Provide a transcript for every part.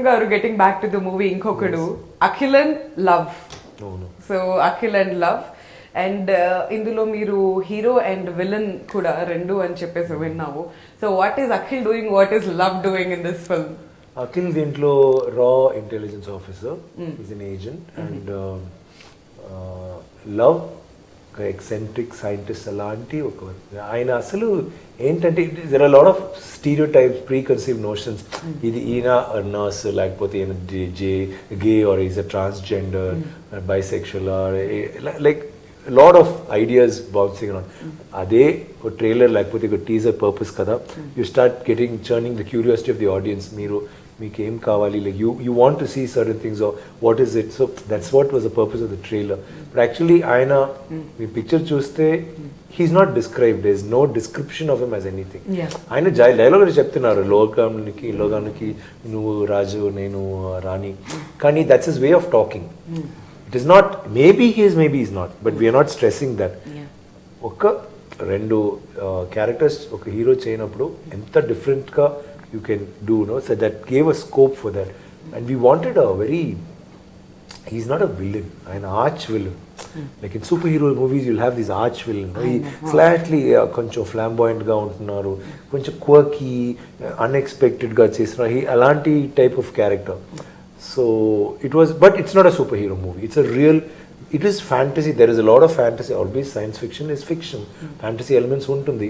Vikram garu getting back to the movie Inkokkadu, Akhil and Love. No. So Akhil and Love. And ఇందులో మీరు hero and villain కూడా రెండు అని చెప్పేసి విన్నాము. So what is Akhil doing, what is Love doing in this film? Akhil దీంట్లో రా intelligence officer, is an agent. And Love ఒక ఎక్సెంట్రిక్ సైంటిస్ట్. అలాంటి ఒక ఆయన అసలు ఏంటంటే there are lot of stereotypes, preconceive notions. ఇది ఈయన నర్స్, లేకపోతే ఈయన gay or is a transgender, bisexual, or like lot of ideas bouncing on. అదే ఒక ట్రైలర్ లేకపోతే ఒక టీజర్ పర్పస్ కదా, you start getting churning the curiosity of the audience. మీకు ఏం కావాలి, like you want to see certain things, what is it. So that's what was the purpose of the trailer. But actually ఆయన మీ picture చూస్తే he is not described, there is no description of him as anything. ఆయన dialogue చెప్తున్నారు, లోకానికి నువ్వు రాజు, నేను రాణి, కానీ that's his way of talking. It is not, maybe he is, maybe he is not, but we are not stressing that. ఒక రెండు క్యారెక్టర్స్ ఒక హీరో చేయనప్పుడు ఎంత డిఫరెంట్గా you can do, no. So that gave a scope for that. And we wanted a very, he's not a villain, ఆయన arch villain. Like in superhero movies you'll have this arch villain. Slightly కొంచెం ఫ్లాంబాయింట్గా ఉంటున్నారు, కొంచెం quirky, అన్ఎక్స్పెక్టెడ్గా చేస్తున్నారు, అలాంటి type of character. So it was, but it's not a superhero movie. It's a real, it is fantasy. There is a lot of fantasy. Always science fiction is fiction. Fantasy elements untundi.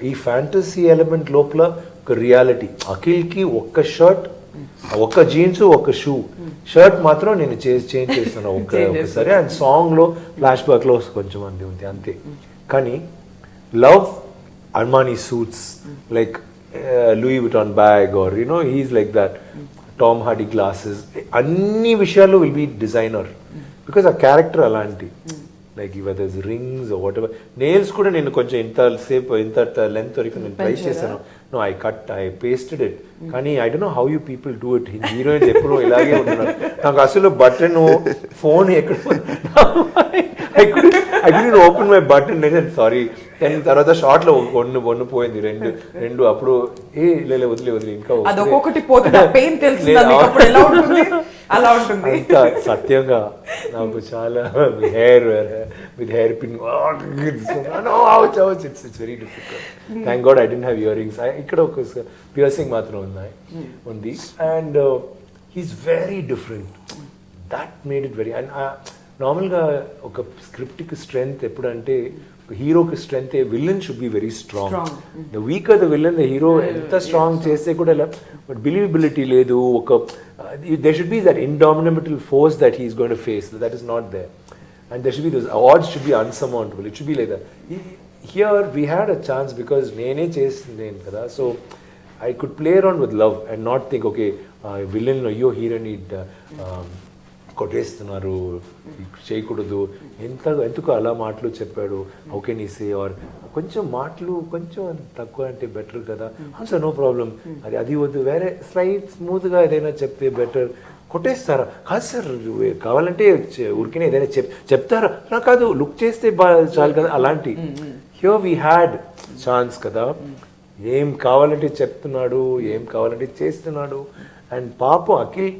Ee fantasy element lopla oka reality. Akhil ki okka shirt, okka jeans, okka shoe. Shirt matram nenu change chestunna okkasari, and song lo flashback lo koncham andi undi ante. Kani love Armani suits, like Louis Vuitton bag, or you know, he's like that. Tom Hardy glasses, అన్ని విషయాల్లో will be designer, because ఆ character అలాంటి. Like whether rings whatever. Nails కూడా నేను కొంచెం ఇంత length వరకు నేను ట్రై చేశాను. No, I pasted it. కానీ I don't know how you people do it. Heroines ఎప్పుడు ఇలాగే ఉంటున్నారు. నాకు అసలు బటన్ ఫోన్ ఎక్కడ, I couldn't open my button. Sorry. కానీ తర్వాత షార్ట్ లో వన్ను పోయింది, రెండు అప్పుడు వదిలే ఇంకా అంత సత్యంగా నాకు చాలా hair pin. It's very difficult. Thank God I don't have ear rings. ఇక్కడ ఒక పియర్సింగ్ మాత్రం ఉంది. And he's very different. That made it very. And నార్మల్గా ఒక స్క్రిప్ట్కి స్ట్రెంగ్త్ ఎప్పుడంటే, హీరోకి strength, villain should be very strong. The weaker the villain, the hero ఎంత strong చేస్తే కూడా బట్ బిలీవబిలిటీ లేదు. ఒక there should be that indomitable force that he is going to face. That is not there. And there should be those odds should be unsurmountable. It should be like that. Here we had a chance because nene chestunnaను kada. So I could play around with love and not think, okay, villain అయ్యో hero need కొట్టేస్తున్నారు, చేయకూడదు, ఎందుకు అలా మాటలు చెప్పాడు, how can ఈ సే, are కొంచెం మాటలు కొంచెం తక్కువ అంటే బెటర్ కదా. సార్ నో ప్రాబ్లం, అది వద్దు, వేరే స్మూత్గా ఏదైనా చెప్తే బెటర్. కొట్టేస్తారా? కాదు సార్, కావాలంటే ఊరికనే ఏదైనా చెప్తారా? నా కాదు, లుక్ చేస్తే చాలు కదా. అలాంటి హియర్ వీ హ్యాడ్ ఛాన్స్ కదా. ఏం కావాలంటే చెప్తున్నాడు, ఏం కావాలంటే చేస్తున్నాడు. అండ్ పాపం అఖిల్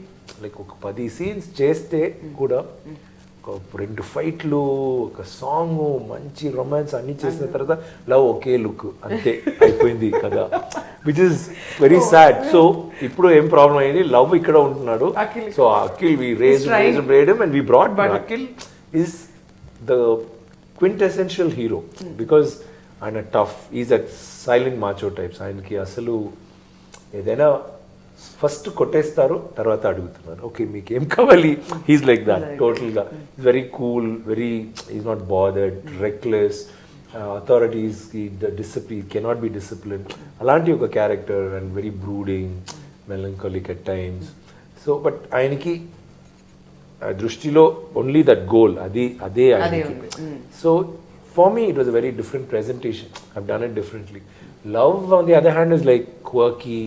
లైక్ ఒక 10 సీన్స్ చేస్తే కూడా ఒక 2 ఫైట్లు, ఒక సాంగ్, మంచి రొమాన్స్ అన్ని చేసిన తర్వాత లవ్ ఒకే లుక్ అంతే అయిపోయింది కదా, which is very sad. So ఇప్పుడు ఏం ప్రాబ్లం అయింది, లవ్ ఇక్కడ ఉంటున్నాడు. So Akhil we raised him and we brought, but Akhil is the quintessential hero because ఆయన tough, is a silent macho types. ఆయనకి అసలు ఏదైనా ఫస్ట్ కొట్టేస్తారు, తర్వాత అడుగుతున్నారు, ఓకే మీకు ఏం కావాలి. హీస్ లైక్ దాట్ టోటల్గా. Very cool, very is not bothered, reckless. Authorities discipline cannot be discipline, అలాంటి ఒక character. And very brooding, melancholic at times. So but ఆయనకి దృష్టిలో ఓన్లీ దట్ గోల్, అదే ఆయనకి. So for me it was a very different presentation. I've done it differently. Love on the other hand is like quirky.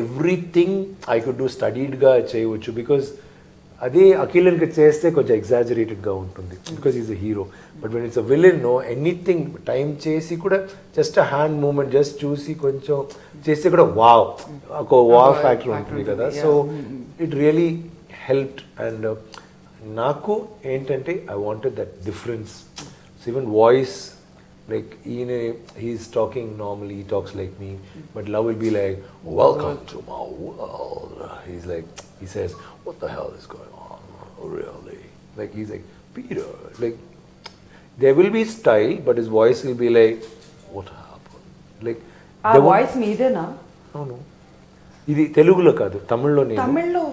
Everything I could do studied ga cheyochu because అదే అఖిలన్కి చేస్తే కొంచెం ఎగ్జాజరేటెడ్గా ఉంటుంది because is a hero. But when it's a villain know anything time చేసి కూడా just a hand moment just చూసి కొంచెం చేస్తే కూడా వావ్ ఒక వావ్ ఫ్యాక్టర్ ఉంటుంది కదా. So it really helped. And నాకు ఏంటంటే I wanted that difference. So even voice like he's talking normally, he talks like me, but love will be like, welcome to my world. He's like, he says, what the hell is going on, really? Like he's like, Peter, like there will be style, but his voice will be like, what happened? Like ఆ voice మీదేనా? అవును, ఇది తెలుగులో కాదు, తమిళ్లో. తమిళ్లో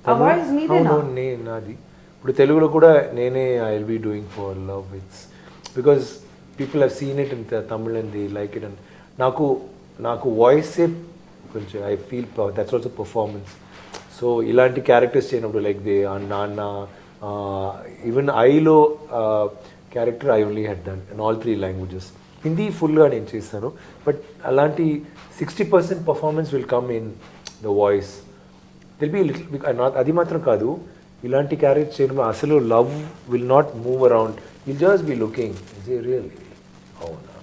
ఆ voice మీదేనా? అవును, నాది. ఇప్పుడు తెలుగులో కూడా నేనే I will be doing for love. It's because people have seen it in Tamil and they like it. And నాకు వాయిసే కొంచెం I feel that's also performance. So ఇలాంటి క్యారెక్టర్స్ చేయనప్పుడు లైక్ దే నాన్న, ఈవెన్ ఐలో character I only had done in all 3 languages. Hindi ఫుల్గా నేను చేస్తాను, బట్ అలాంటి 60% performance will come in the voice. It'll be little. అది మాత్రం కాదు, ఇలాంటి క్యారెక్టర్ చేయడం అసలు Love will not move around. He'll just be looking. Is he really? Avuna.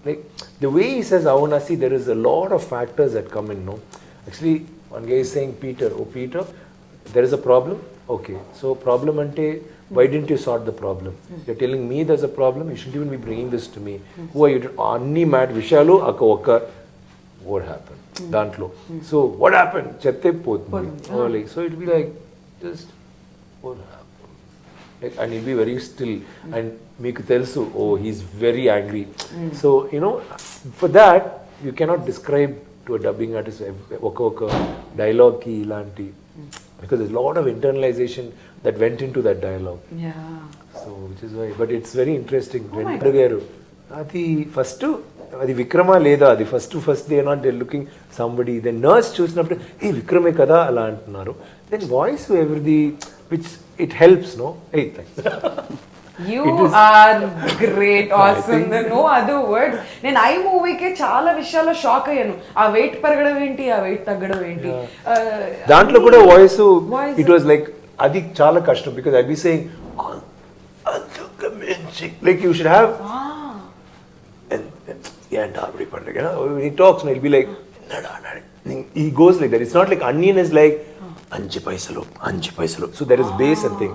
Like the way he says Avuna, see there is a lot of factors that come in, no? Actually, one guy is saying, Peter, oh Peter, there is a problem? Okay. So problem ante, why didn't you sort the problem? You're telling me there's a problem, you shouldn't even be bringing this to me. Who are you? Anni mad vishalu akka what happened? Dantlo. So what happened? Chepte potundi. So it'll be like just what happened? Like, and he'll be very still, and meeku telusu, oh he's very angry. So you know, for that you cannot describe to a dubbing artist oka dialogue ki ilanti, because there's a lot of internalization that went into that dialogue. Yeah. So which is why, but it's very interesting. Garu adi first అది విక్రమా లేదా, అది first they not they looking somebody. Then nurse చూసినప్పుడు ఏ విక్రమే కదా అలా అంటున్నారు. దెన్ వాయిస్ ఎవరిది విచ్ ఇట్ హెల్ప్స్, నో. ఏ You are great, awesome. There are no other words. నేను ఐ మూవీకే చాలా విషయాల్లో షాక్ అయ్యాను. ఆ వెయిట్ పెరగడం ఏంటి, ఆ వెయిట్ తగ్గడం ఏంటి, దాంట్లో కూడా వాయిస్ ఇట్ వాజ్ లైక్ అది చాలా కష్టం. Because I be saying like you should have and every pandega, when he talks, he'll be like, he goes like that. It's not like onion is like 5 paisalo. So there is base and thing.